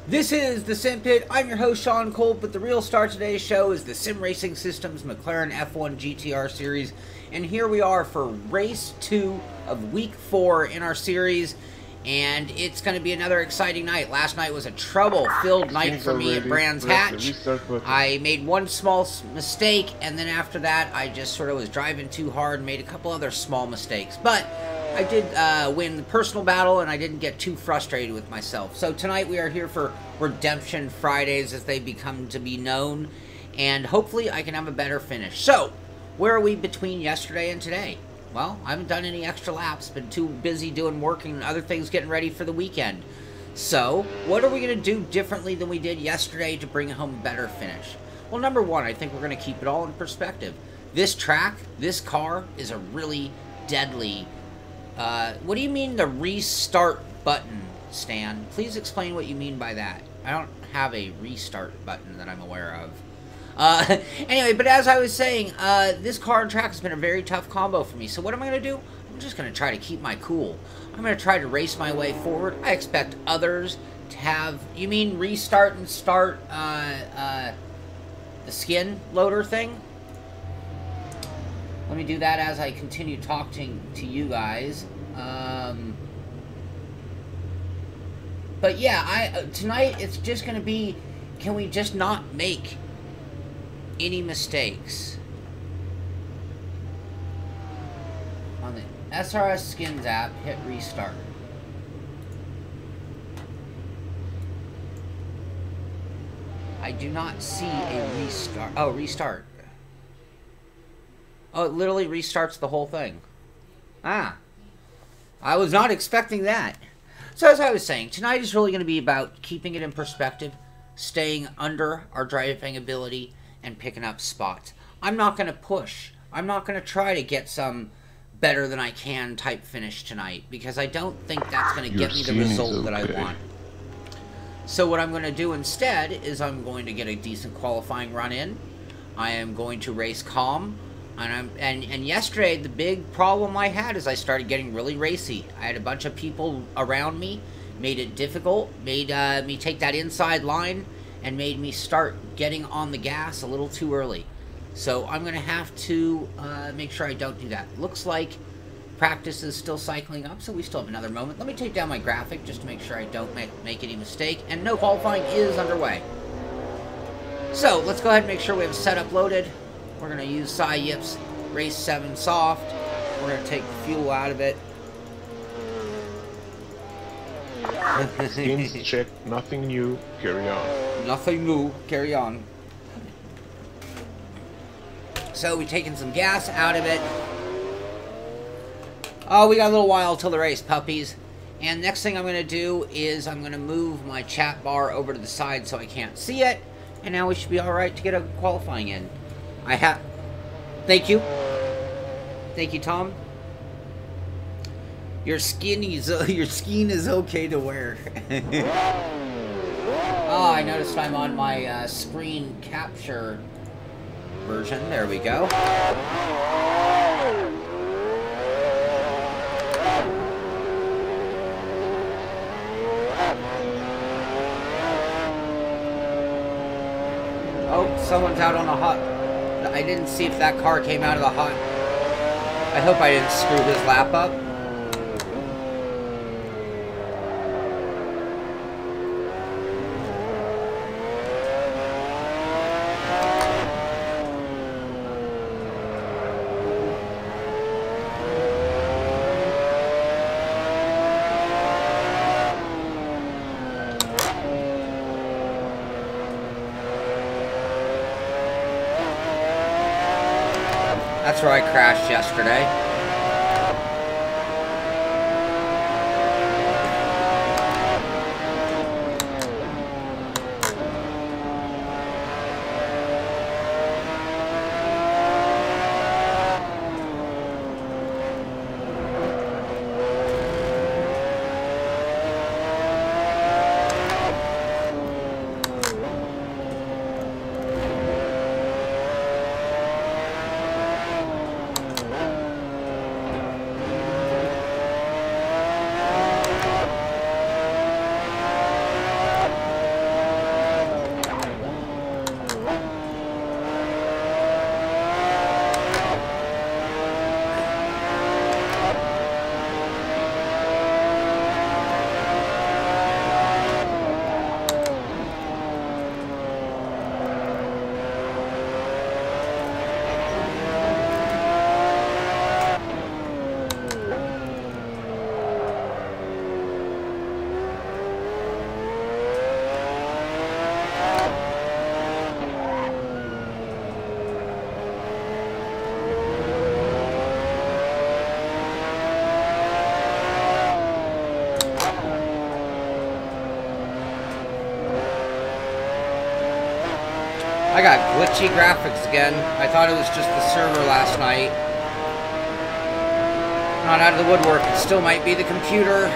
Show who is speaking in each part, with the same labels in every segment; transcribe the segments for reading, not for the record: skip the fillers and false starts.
Speaker 1: This is the Simpit. I'm your host, Shaun Cole, but the real star of today's show is the Sim Racing Systems McLaren F1 GTR series. And here we are for race 2 of week 4 in our series. And it's going to be another exciting night. Last night was a trouble-filled night for me at Brands Hatch. I made one small mistake, and then after that, I just sort of was driving too hard and made a couple other small mistakes. But I did win the personal battle, and I didn't get too frustrated with myself. So tonight we are here for Redemption Fridays, as they become to be known. And hopefully I can have a better finish. So, where are we between yesterday and today? Well, I haven't done any extra laps, been too busy doing work and other things getting ready for the weekend. So, what are we going to do differently than we did yesterday to bring home a better finish? Well, number one, I think we're going to keep it all in perspective. This track, this car, is a really deadly... what do you mean the restart button, Stan? Please explain what you mean by that. I don't have a restart button that I'm aware of. Anyway, but as I was saying, this car and track has been a very tough combo for me. So what am I going to do? I'm just going to try to keep my cool. I'm going to try to race my way forward. I expect others to have... You mean restart and start, the skin loader thing? Let me do that as I continue talking to you guys. But yeah, tonight it's just going to be... Can we just not make any mistakes? On the SRS Skins app, hit restart. I do not see a restart. Oh, restart. Oh, it literally restarts the whole thing. Ah. I was not expecting that. So as I was saying, tonight is really going to be about keeping it in perspective, staying under our driving ability, and picking up spots. I'm not going to push. I'm not going to try to get some better than I can type finish tonight, because I don't think that's going to get me the result that I want. So what I'm going to do instead is I'm going to get a decent qualifying run in. I am going to race calm. And yesterday, the big problem I had is I started getting really racy. I had a bunch of people around me, made it difficult, made me take that inside line, and made me start getting on the gas a little too early. So I'm going to have to make sure I don't do that. Looks like practice is still cycling up, so we still have another moment. Let me take down my graphic just to make sure I don't make any mistake. And no, qualifying is underway. So let's go ahead and make sure we have a setup loaded. We're going to use Cy Yip's Race 7 Soft. We're going to take the fuel out of it.
Speaker 2: Skins check, nothing new, carry on.
Speaker 1: Nothing new, carry on. So we've taken some gas out of it. Oh, we got a little while till the race, puppies. And next thing I'm going to do is I'm going to move my chat bar over to the side so I can't see it. And now we should be alright to get a qualifying in. I have... Thank you. Thank you, Tom. Your skin is okay to wear. Oh, I noticed I'm on my screen capture version. There we go. Oh, someone's out on a hot... I didn't see if that car came out of the hot... I hope I didn't screw his lap up. That's where I crashed yesterday. I got glitchy graphics again. I thought it was just the server last night. Not out of the woodwork. It still might be the computer.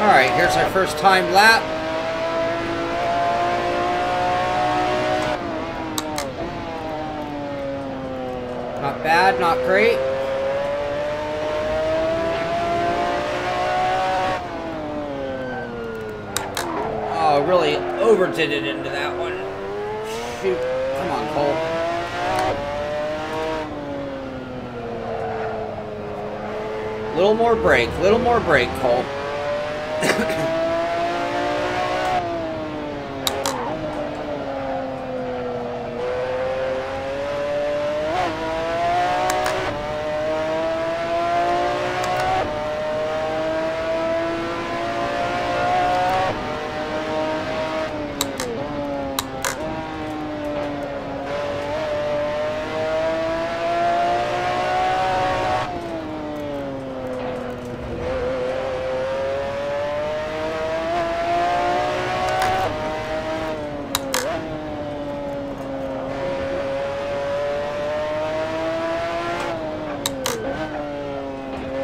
Speaker 1: Alright, here's our first time lap. Not bad, not great. Oh, really overdid it into that one. Shoot. Come on, Cole. Little more brake, Cole.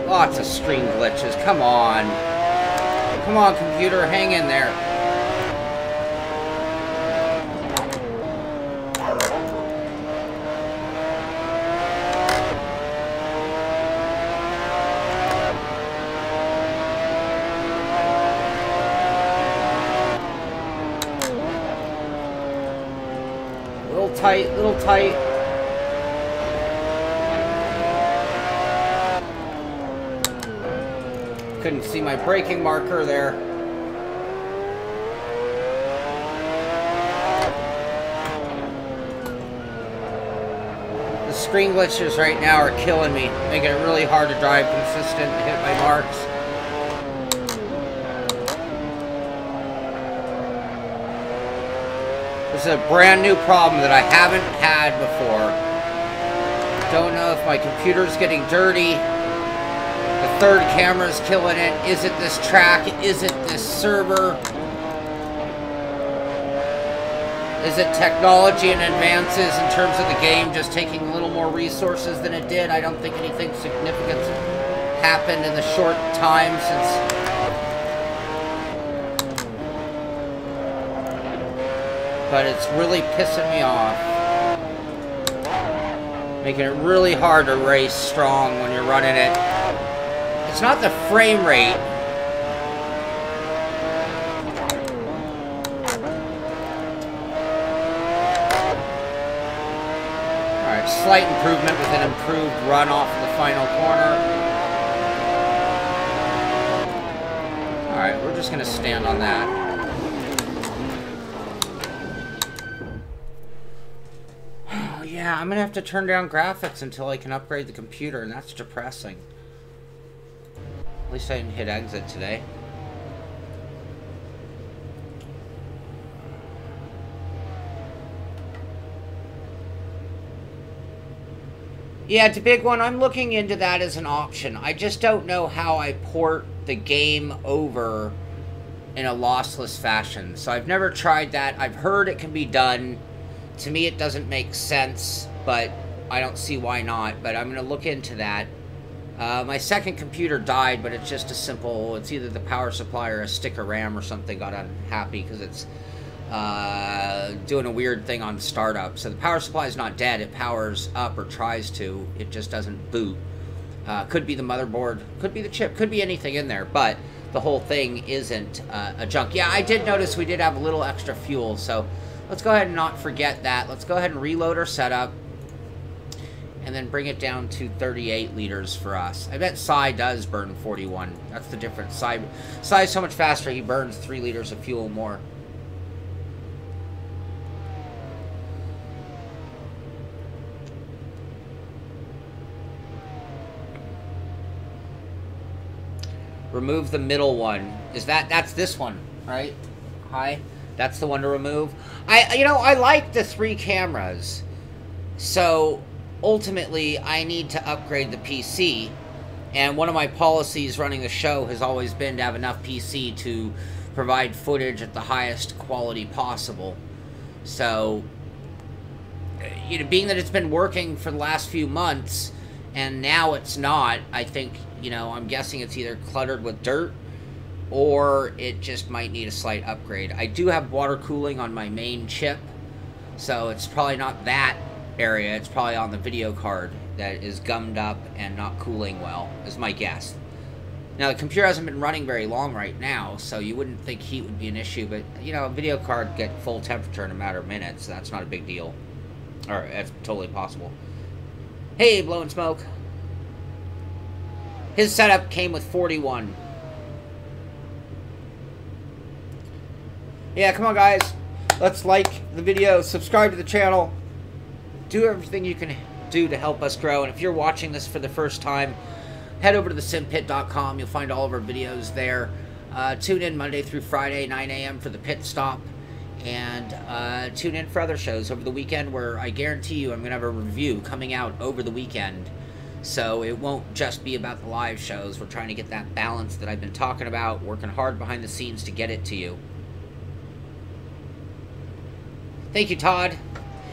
Speaker 1: Lots of screen glitches. Come on. Come on, computer. Hang in there. Little tight, little tight. Couldn't see my braking marker there. The screen glitches right now are killing me, making it really hard to drive consistent and hit my marks. This is a brand new problem that I haven't had before. Don't know if my computer's getting dirty. The third camera's killing it. Is it this track? Is it this server? Is it technology and advances in terms of the game just taking a little more resources than it did? I don't think anything significant happened in the short time since... But it's really pissing me off. Making it really hard to race strong when you're running it. It's not the frame rate. Alright, slight improvement with an improved run off of the final corner. Alright, we're just going to stand on that. Yeah, I'm going to have to turn down graphics until I can upgrade the computer, and that's depressing. At least I didn't hit exit today. Yeah, it's a big one. I'm looking into that as an option. I just don't know how I port the game over in a lossless fashion. So I've never tried that. I've heard it can be done. To me, it doesn't make sense, but I don't see why not. But I'm going to look into that. My second computer died, but it's just a simple... It's either the power supply or a stick of RAM or something got unhappy because it's doing a weird thing on startup. So the power supply is not dead. It powers up or tries to. It just doesn't boot. Could be the motherboard. Could be the chip. Could be anything in there. But the whole thing isn't a junk. Yeah, I did notice we did have a little extra fuel, so... Let's go ahead and not forget that. Let's go ahead and reload our setup. and then bring it down to 38 liters for us. I bet Cy does burn 41. That's the difference. Cy's so much faster, he burns 3 liters of fuel more. Remove the middle one. That's this one, right? Hi. That's the one to remove. I like the 3 cameras. So ultimately I need to upgrade the PC. And one of my policies running the show has always been to have enough PC to provide footage at the highest quality possible. So, being that it's been working for the last few months and now it's not, I think, I'm guessing it's either cluttered with dirt or it just might need a slight upgrade. I do have water cooling on my main chip, so it's probably not that area. It's probably on the video card that is gummed up and not cooling well, is my guess. Now, the computer hasn't been running very long right now, so you wouldn't think heat would be an issue, but, a video card get full temperature in a matter of minutes, so that's not a big deal. Or, that's totally possible. Hey, blowing smoke. His setup came with 41. Yeah, come on, guys. Let's like the video, subscribe to the channel, do everything you can do to help us grow. And if you're watching this for the first time, head over to the simpit.com. You'll find all of our videos there. Tune in Monday through Friday, 9 a.m. for the pit stop. And tune in for other shows over the weekend where I guarantee you I'm going to have a review coming out over the weekend. So it won't just be about the live shows. We're trying to get that balance that I've been talking about, working hard behind the scenes to get it to you. Thank you, Todd.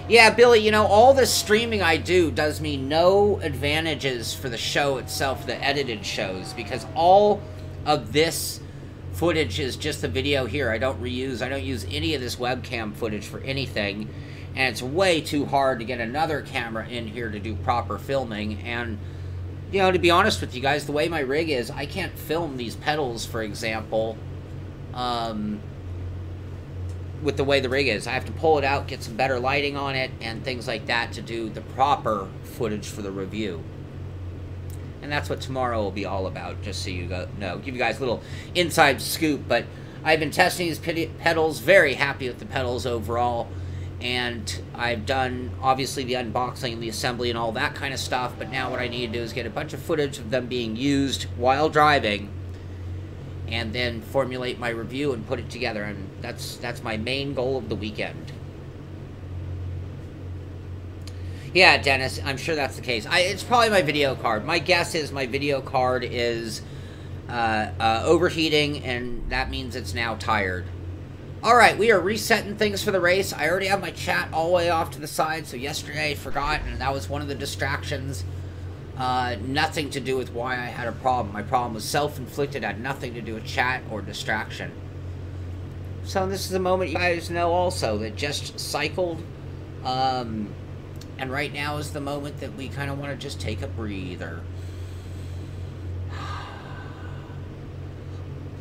Speaker 1: Yeah, Billy, all this streaming I do does me no advantages for the show itself, the edited shows, because all of this footage is just the video here. I don't use any of this webcam footage for anything, and it's way too hard to get another camera in here to do proper filming. And, to be honest with you guys, the way my rig is, I can't film these pedals, for example, with the way the rig is. I have to pull it out, get some better lighting on it, and things like that to do the proper footage for the review. And that's what tomorrow will be all about, just so you know. Give you guys a little inside scoop, but I've been testing these pedals, very happy with the pedals overall, and I've done, obviously, the unboxing and the assembly and all that kind of stuff, but now what I need to do is get a bunch of footage of them being used while driving, and then formulate my review and put it together, and that's my main goal of the weekend. Yeah, Dennis, I'm sure that's the case. It's probably my video card. My guess is my video card is overheating, and that means it's now tired. Alright, we are resetting things for the race. I already have my chat all the way off to the side, so yesterday I forgot, and that was one of the distractions. Nothing to do with why I had a problem. My problem was self-inflicted, had nothing to do with chat or distraction. So this is a moment you guys know also that just cycled, and right now is the moment that we kind of want to just take a breather.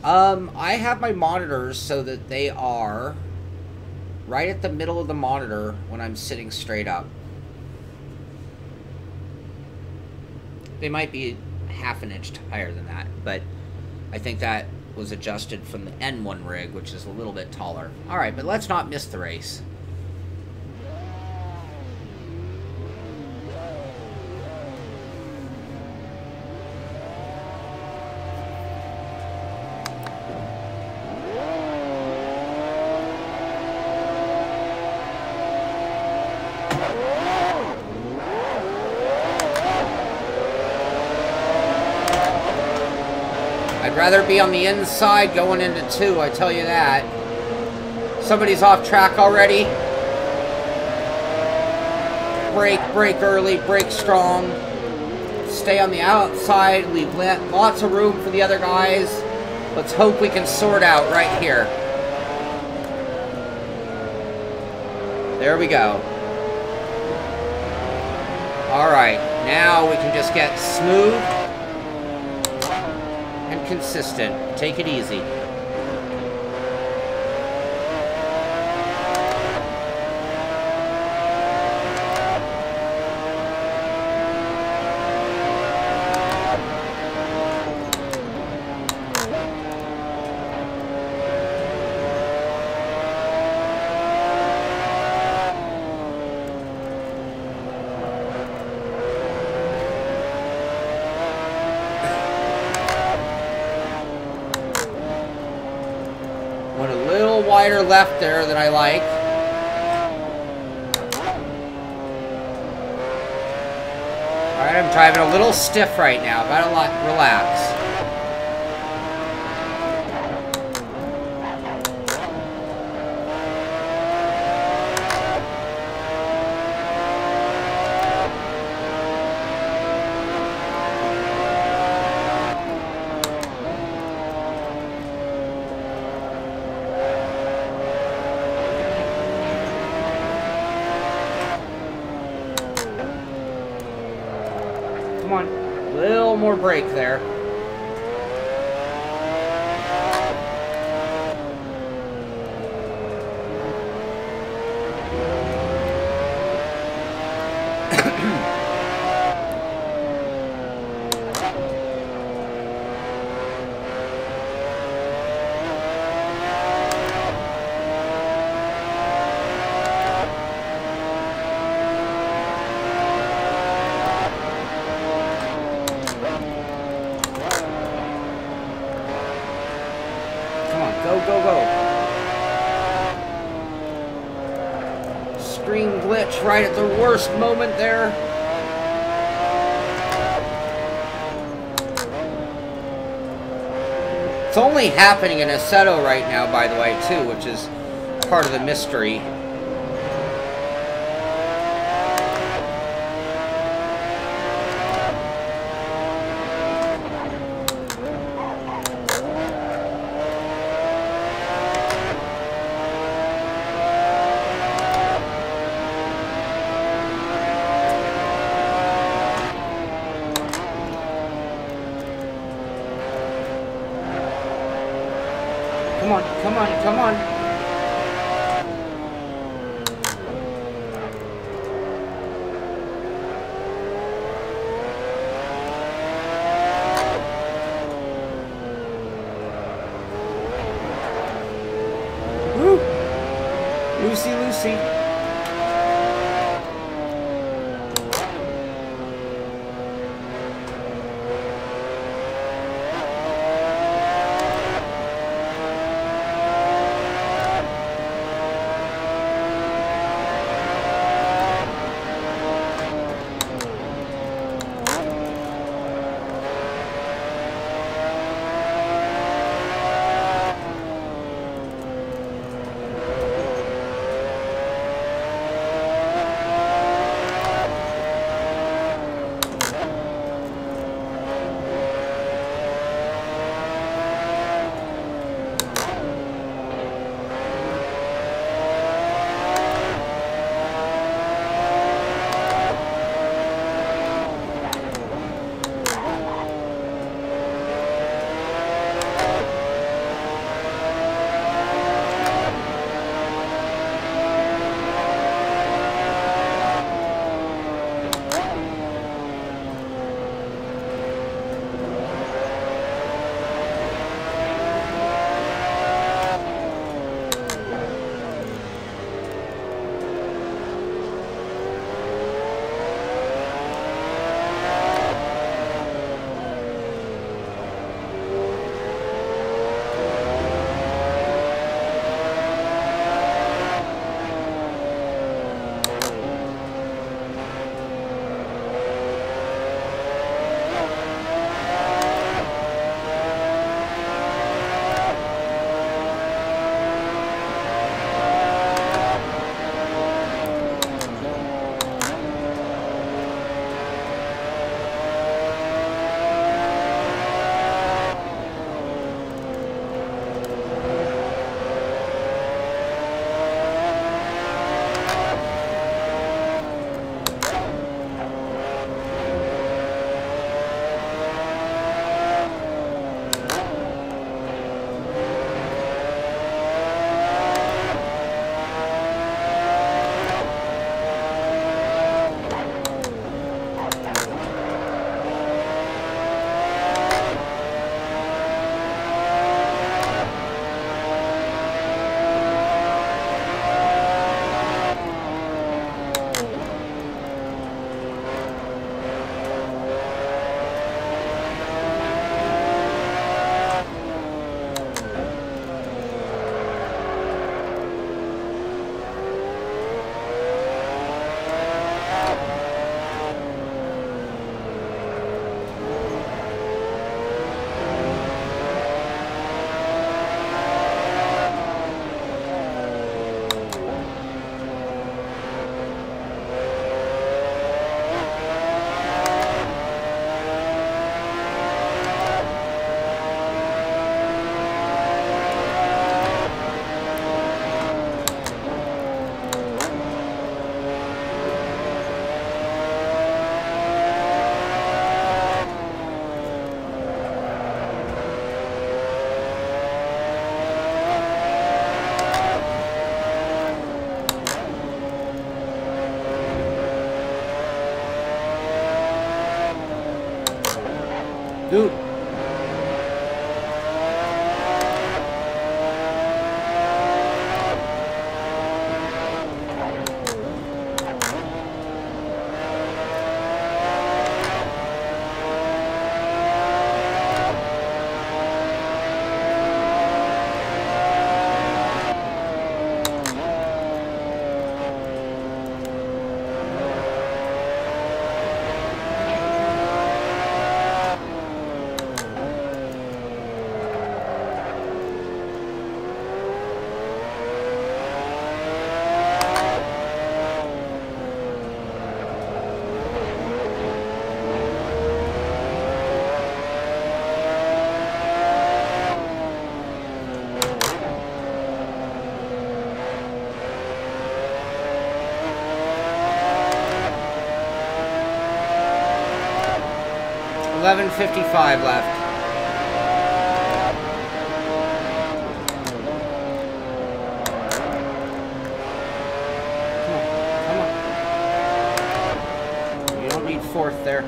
Speaker 1: I have my monitors so that they are right at the middle of the monitor when I'm sitting straight up. They might be half an inch higher than that, but I think that was adjusted from the N1 rig, which is a little bit taller. Alright, but let's not miss the race. I'd rather be on the inside going into 2, I tell you that. Somebody's off track already. Brake early, brake strong. Stay on the outside, leave lots of room for the other guys. Let's hope we can sort out right here. There we go. Alright, now we can just get smooth and consistent. Take it easy. wider left there than I like. Alright, I'm driving a little stiff right now. Gotta relax. Come on, a little more brake there. Go, go, go. Screen glitch right at the worst moment there. It's only happening in Assetto right now, by the way, too, which is part of the mystery. Come on, come on, come on. Woo! Lucy, Lucy. Ooh. $11.55 left. Come on. You don't need fourth there.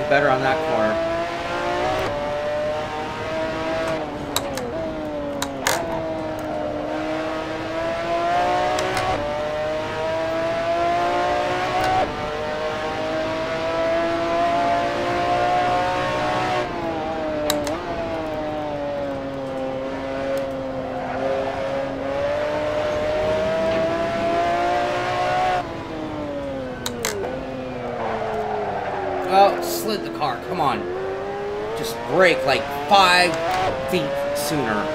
Speaker 1: Better on that corner. Oh, slid the car. Come on. Just brake like 5 feet sooner.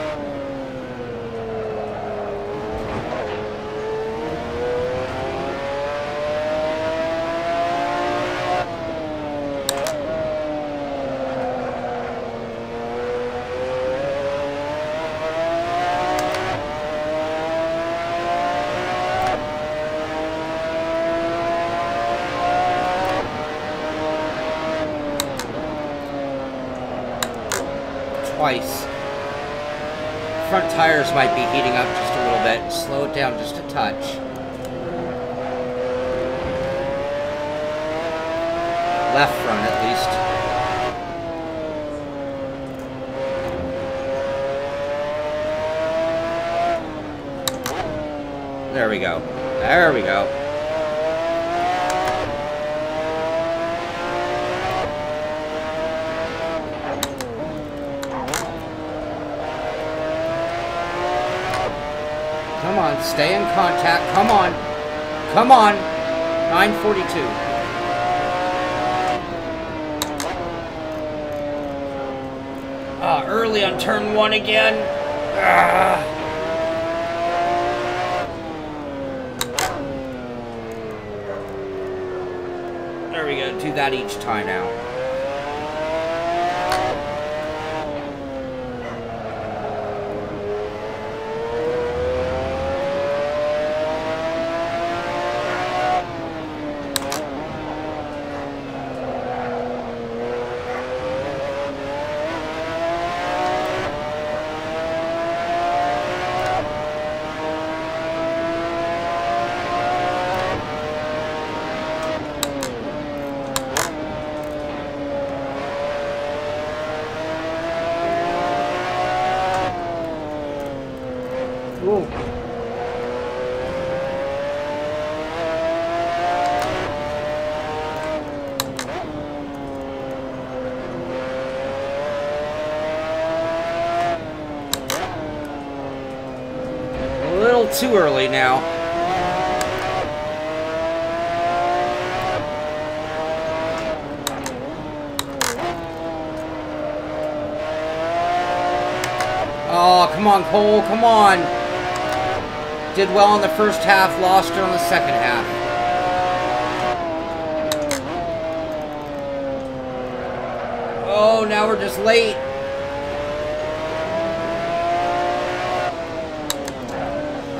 Speaker 1: Twice. Front tires might be heating up just a little bit. Slow it down just a touch. Left front at least. There we go. There we go. Come on, stay in contact. Come on. Come on. 942. Early on turn 1 again. There we go. Do that each time now. Whoa. A little too early now. Oh, come on, Cole, come on. Did well in the first half, lost it on the second half. Oh, now we're just late.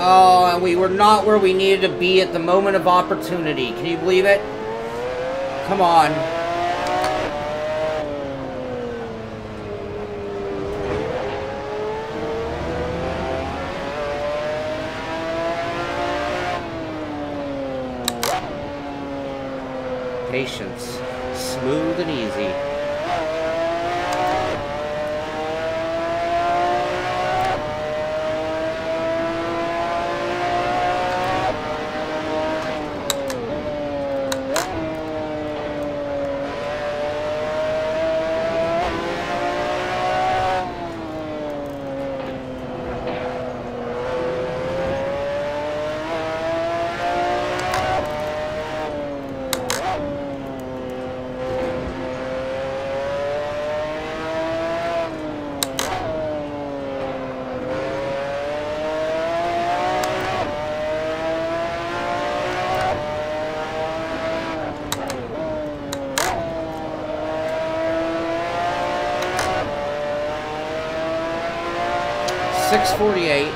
Speaker 1: Oh, and we were not where we needed to be at the moment of opportunity. Can you believe it? Come on. Patience. Smooth and easy. .648.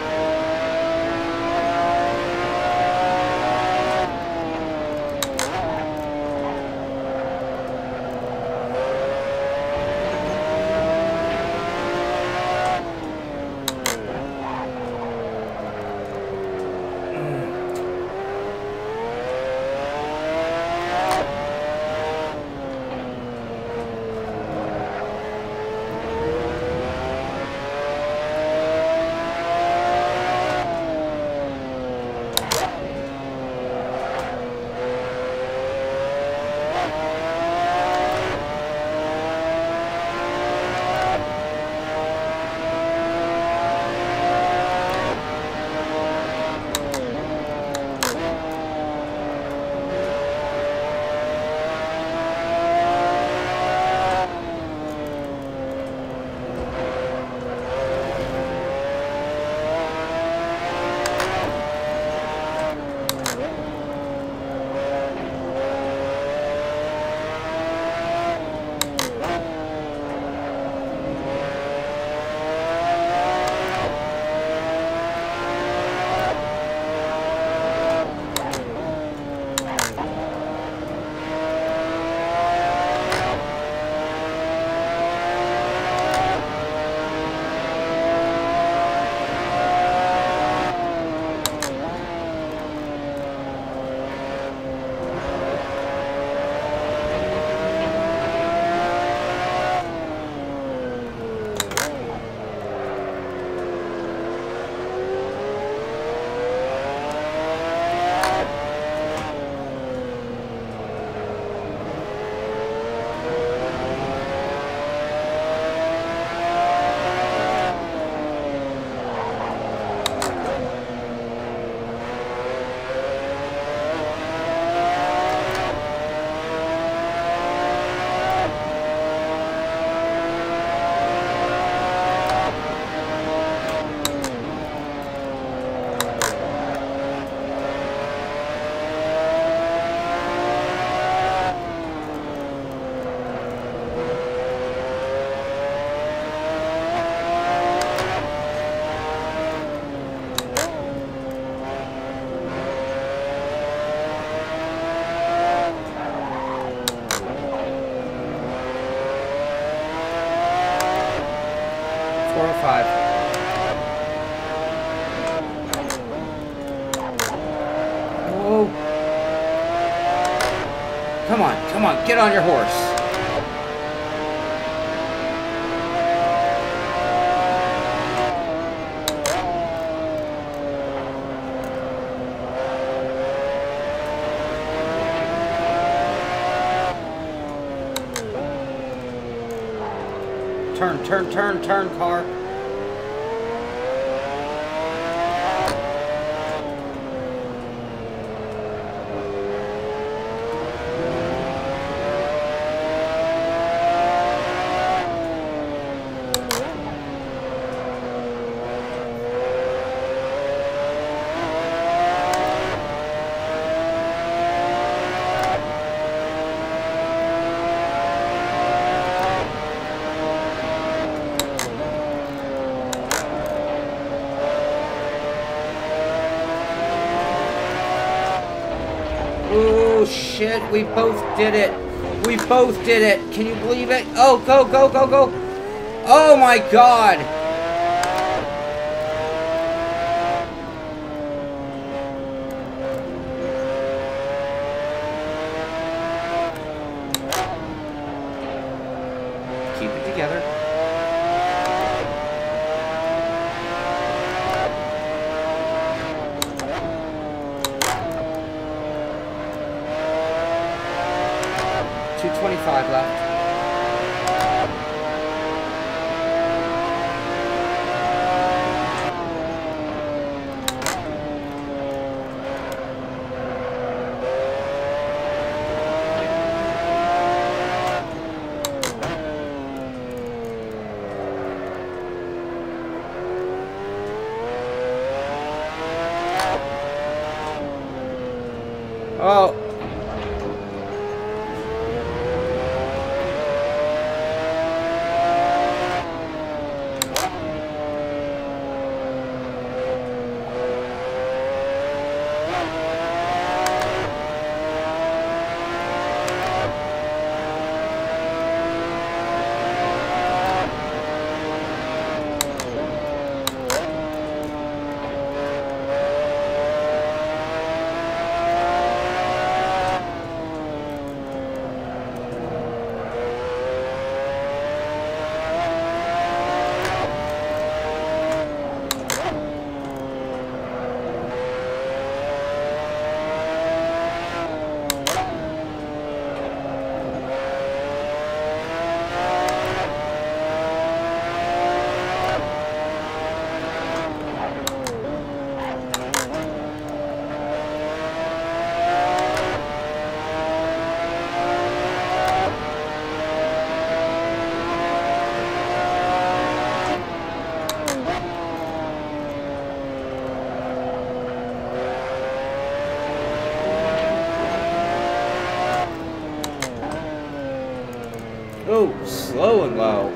Speaker 1: Oh. Come on, come on, get on your horse. Turn, turn, turn, turn, car. Oh shit, we both did it. We both did it. Can you believe it? Oh, go, go, go, go. Oh my God. Keep it together. .225 left. Oh. Oh, slow and low.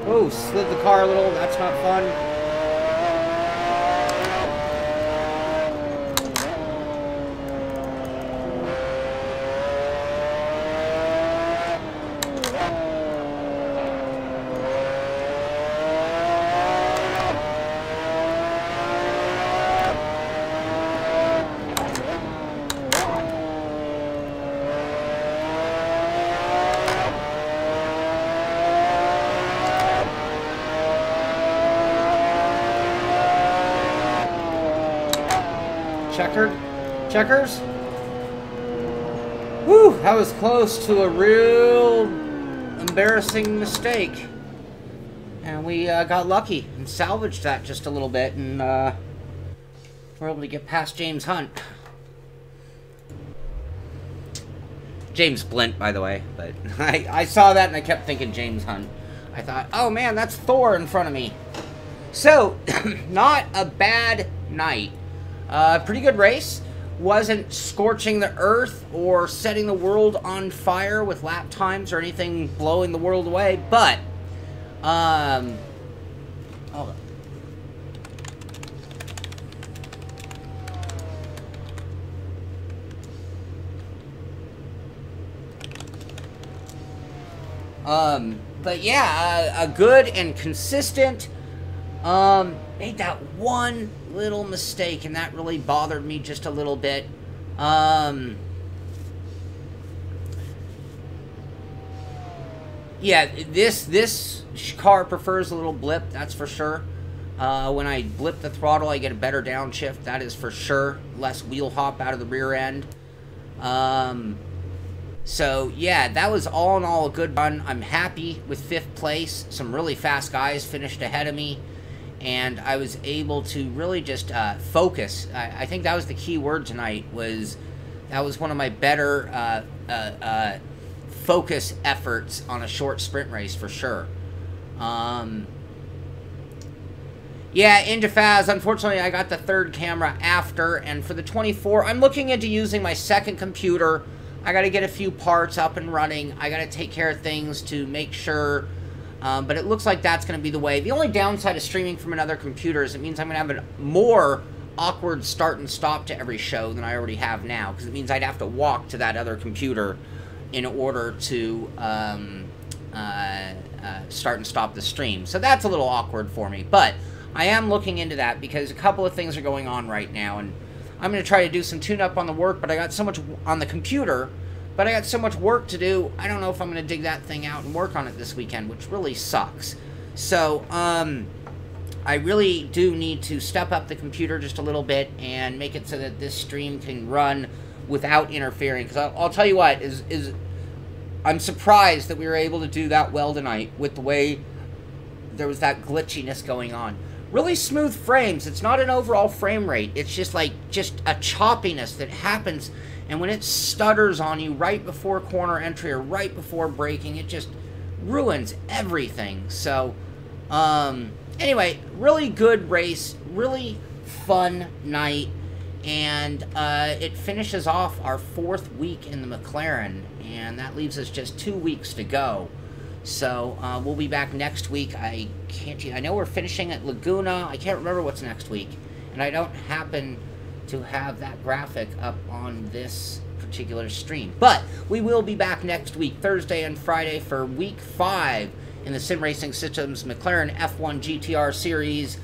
Speaker 1: Oh, slid the car a little. That's not fun. Checkers? Whew, that was close to a real embarrassing mistake. And we got lucky and salvaged that just a little bit, and we're able to get past James Hunt. James Blint, by the way, but I saw that and I kept thinking James Hunt. I thought, oh man, that's Thor in front of me. So, not a bad night. Pretty good race. Wasn't scorching the earth or setting the world on fire with lap times or anything blowing the world away, but hold on. But yeah, a good and consistent. Made that one little mistake, and that really bothered me just a little bit. Yeah, this car prefers a little blip, that's for sure. When I blip the throttle, I get a better downshift, that is for sure. Less wheel hop out of the rear end. So, yeah, that was all in all a good run. I'm happy with 5th place. Some really fast guys finished ahead of me. and I was able to really just focus. I think that was the key word tonight. That was one of my better focus efforts on a short sprint race for sure. Yeah, into Faz, unfortunately I got the third camera after, and for the 24, I'm looking into using my second computer. I gotta get a few parts up and running. I gotta take care of things to make sure, but it looks like that's gonna be the way. The only downside of streaming from another computer is it means I'm gonna have a more awkward start and stop to every show than I already have now, because it means I'd have to walk to that other computer in order to start and stop the stream. So that's a little awkward for me, but I am looking into that because a couple of things are going on right now, and I'm going to try to do some tune-up on the work, but I got so much on the computer, but I got so much work to do, I don't know if I'm going to dig that thing out and work on it this weekend, which really sucks. So, I really do need to step up the computer just a little bit and make it so that this stream can run without interfering, because I'll tell you what, I'm surprised that we were able to do that well tonight with the way there was that glitchiness going on. Really smooth frames. It's not an overall frame rate. It's just like, just a choppiness that happens, and when it stutters on you right before corner entry or right before braking, it just ruins everything. So, anyway, really good race, really fun night, and it finishes off our 4th week in the McLaren, and that leaves us just 2 weeks to go. So, we'll be back next week. I know we're finishing at Laguna. I can't remember what's next week. And I don't happen to have that graphic up on this particular stream. But we will be back next week, Thursday and Friday, for week 5 in the Sim Racing Systems McLaren F1 GTR series.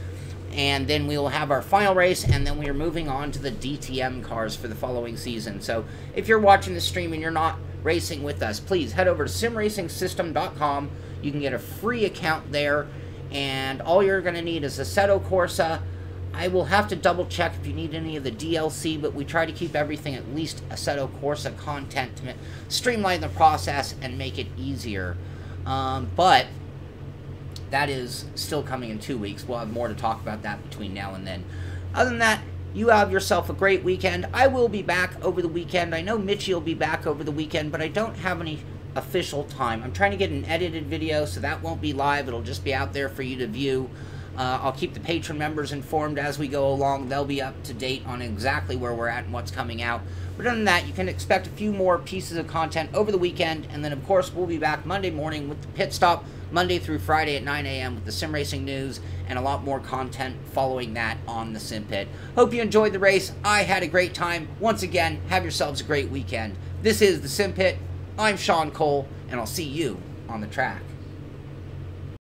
Speaker 1: And then we will have our final race, and then we are moving on to the DTM cars for the following season. So, if you're watching the stream and you're not racing with us, please head over to simracingsystem.com. You can get a free account there, and all you're going to need is Assetto Corsa. I will have to double check if you need any of the DLC, but we try to keep everything at least Assetto Corsa content to streamline the process and make it easier. But that is still coming in 2 weeks. We'll have more to talk about that between now and then. Other than that, you have yourself a great weekend. I will be back over the weekend. I know Mitchie will be back over the weekend, but I don't have any official time. I'm trying to get an edited video, so that won't be live. It'll just be out there for you to view. I'll keep the patron members informed as we go along. They'll be up to date on exactly where we're at and what's coming out. But other than that, you can expect a few more pieces of content over the weekend. And then, of course, we'll be back Monday morning with the pit stop, Monday through Friday at 9 a.m. with the sim racing news, and a lot more content following that on the Simpit. Hope you enjoyed the race. I had a great time. Once again, have yourselves a great weekend. This is the Simpit. I'm Shaun Cole, and I'll see you on the track.